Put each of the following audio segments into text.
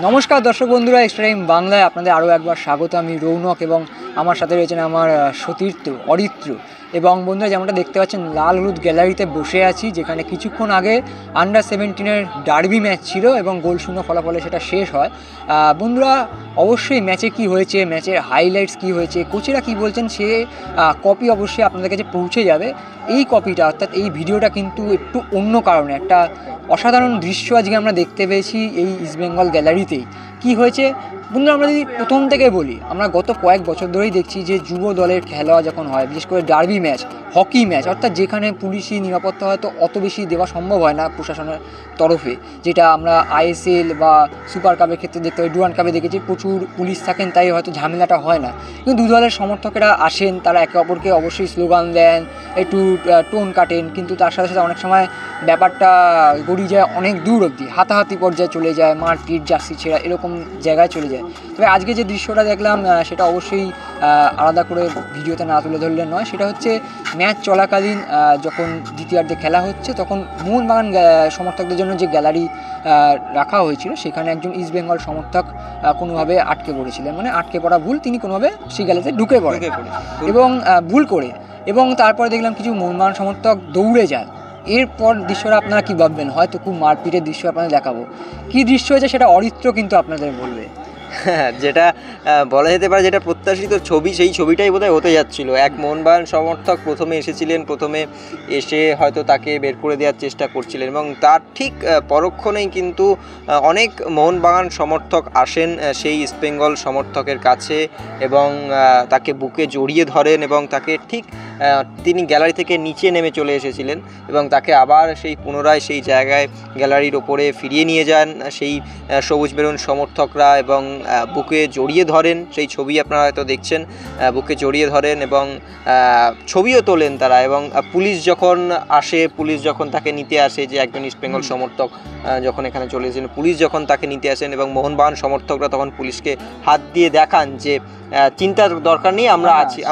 নমস্কার দর্শক বন্ধুরা, এক্সট্রা টাইম বাংলায় আপনাদের আরও একবার স্বাগত। আমি রৌনক এবং আমার সাথে রয়েছেন আমার সতীর্থ অরিত্র। এবং বন্ধুরা, যেমনটা দেখতে পাচ্ছেন লাল হলুদ গ্যালারিতে বসে আছি, যেখানে কিছুক্ষণ আগে আন্ডার-17 ডার্বি ম্যাচ ছিল এবং গোলশূন্য ফলাফলে সেটা শেষ হয়। বন্ধুরা, অবশ্যই ম্যাচে কি হয়েছে, ম্যাচের হাইলাইটস কি হয়েছে, কোচেরা কি বলছেন, সে কপি অবশ্যই আপনাদের কাছে পৌঁছে যাবে। এই কপিটা অর্থাৎ এই ভিডিওটা কিন্তু একটু অন্য কারণে, একটা অসাধারণ দৃশ্য আজকে আমরা দেখতে পেয়েছি এই ইস্টবেঙ্গল গ্যালারিতেই। কি হয়েছে বন্ধুরা, আমরা যদি প্রথম থেকে বলি, আমরা গত কয়েক বছর ধরেই দেখছি যে যুব দলের খেলা যখন হয়, বিশেষ করে ডার্বি ম্যাচ, হকি ম্যাচ, অর্থাৎ যেখানে পুলিশি নিরাপত্তা হয়তো অত বেশি দেওয়া সম্ভব হয় না প্রশাসনের তরফে, যেটা আমরা আইএসএল বা সুপার কাপের ক্ষেত্রে দেখতে পাই, ডুরান্ড কাপে দেখেছি প্রচুর পুলিশ থাকেন, তাই হয়তো ঝামেলাটা হয় না। কিন্তু দু দলের সমর্থকেরা আসেন, তারা একে অপরকে অবশ্যই স্লোগান দেন, একটু টোন কাটেন, কিন্তু তার সাথে সাথে অনেক সময় ব্যাপারটা গড়িয়ে যায় অনেক দূর অবধি, হাতাহাতি পর্যায়ে চলে যায়, মারপিট, জার্সি ছেঁড়া, এরকম জায়গায় চলে যায়। তবে আজকে যে দৃশ্যটা দেখলাম সেটা অবশ্যই আলাদা করে ভিডিওতে না তুলে ধরলে নয়। সেটা হচ্ছে ম্যাচ চলাকালীন যখন দ্বিতীয়ার্ধে খেলা হচ্ছে, তখন মোহনবাগান সমর্থকদের জন্য যে গ্যালারি রাখা হয়েছিল, সেখানে একজন ইস্টবেঙ্গল সমর্থক কোনোভাবে আটকে পড়েছিলেন, মানে আটকে পড়া ভুল, তিনি কোনোভাবে সেই গ্যালারিতে ঢুকে পড়ে এবং ভুল করে, এবং তারপরে দেখলাম কিছু মোহনবাগান সমর্থক দৌড়ে যায়। এরপর দৃশ্যটা আপনারা কী ভাববেন, হয়তো খুব মারপিটের দৃশ্য আপনাদের দেখাবো। কী দৃশ্য হয়েছে সেটা অরিত্র কিন্তু আপনাদের বলবে। যেটা বলা যেতে পারে, যেটা প্রত্যাশিত ছবি, সেই ছবিটাই বোধহয় হতে যাচ্ছিল। এক মোহনবাগান সমর্থক প্রথমে এসে হয়তো তাকে বের করে দেওয়ার চেষ্টা করছিলেন, এবং তার ঠিক পরক্ষণেই কিন্তু অনেক মোহনবাগান সমর্থক আসেন সেই ইস্টবেঙ্গল সমর্থকের কাছে এবং তাকে বুকে জড়িয়ে ধরেন, এবং তাকে ঠিক তিনি গ্যালারি থেকে নিচে নেমে চলে এসেছিলেন এবং তাকে আবার সেই পুনরায় সেই জায়গায় গ্যালারির ওপরে ফিরিয়ে নিয়ে যান সেই সবুজ মেরুন সমর্থকরা, এবং বুকে জড়িয়ে ধরেন। সেই ছবি আপনারা হয়তো দেখছেন, বুকে জড়িয়ে ধরেন এবং ছবিও তোলেন তারা। এবং পুলিশ যখন তাকে নিতে আসে, যে একজন ইস্টবেঙ্গল সমর্থক যখন এখানে চলে এসেছেন, পুলিশ যখন তাকে নিতে আসেন এবং মোহনবাগান সমর্থকরা তখন পুলিশকে হাত দিয়ে দেখান যে চিন্তার দরকার নেই,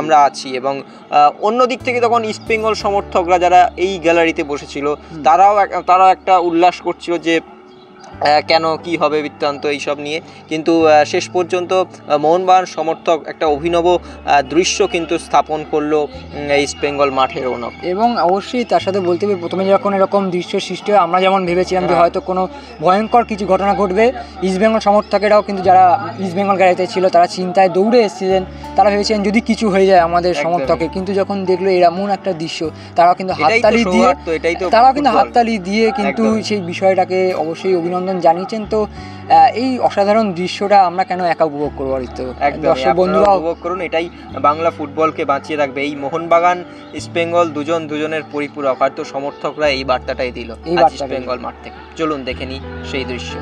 আমরা আছি। এবং অন্য দিক থেকে তখন ইস্টবেঙ্গল সমর্থকরা যারা এই গ্যালারিতে বসেছিল, তারাও একটা উল্লাস করছিল যে কেন, কি হবে বৃত্তান্ত, এইসব নিয়ে। কিন্তু শেষ পর্যন্ত মোহনবাগান সমর্থক একটা অভিনব দৃশ্য কিন্তু স্থাপন করলো ইস্টবেঙ্গল মাঠের রৌনক। এবং অবশ্যই তার সাথে বলতে হবে, প্রথমে যখন এরকম দৃশ্য সৃষ্টি হয়, আমরা যেমন ভেবেছিলাম যে হয়তো কোনো ভয়ঙ্কর কিছু ঘটনা ঘটবে, ইস্টবেঙ্গল সমর্থকেরাও কিন্তু যারা ইস্টবেঙ্গল গ্যালারিতে ছিল, তারা চিন্তায় দৌড়ে এসেছিলেন, তারা ভেবেছিলেন যদি কিছু হয়ে যায় আমাদের সমর্থকের। কিন্তু যখন দেখলো এমন একটা দৃশ্য, তারাও কিন্তু হাততালি দিয়ে কিন্তু সেই বিষয়টাকে অবশ্যই অভিনন্দন জানিয়েছেন। তো এই অসাধারণ দৃশ্যটা আমরা কেন একা উপভোগ করবো, দর্শক বন্ধুরা উপভোগ করুন। এটাই বাংলা ফুটবলকে বাঁচিয়ে রাখবে। এই মোহনবাগান ইস্টবেঙ্গল দুজনের পরিপূরক, হয়তো সমর্থকরা এই বার্তাটাই দিল ইস্টবেঙ্গল মাঠ থেকে। চলুন দেখে নিই সেই দৃশ্য।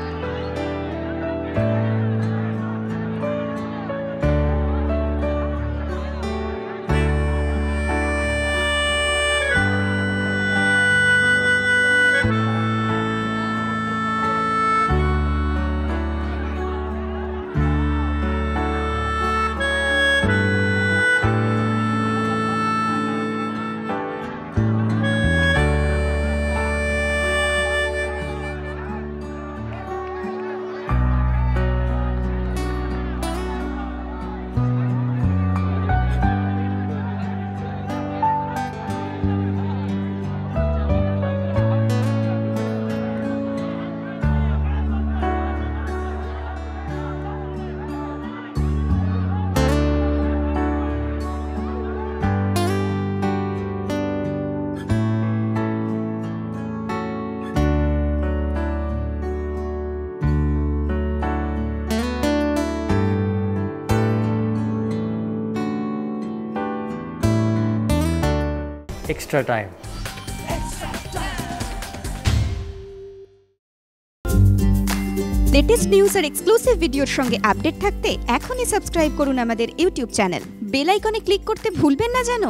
Extra time. লেটেস্ট নিউজ আর এক্সক্লুসিভ ভিডিওর সঙ্গে আপডেট থাকতে এখনই সাবস্ক্রাইব করুন আমাদের ইউটিউব চ্যানেল। বেল আইকনে ক্লিক করতে ভুলবেন না যেন।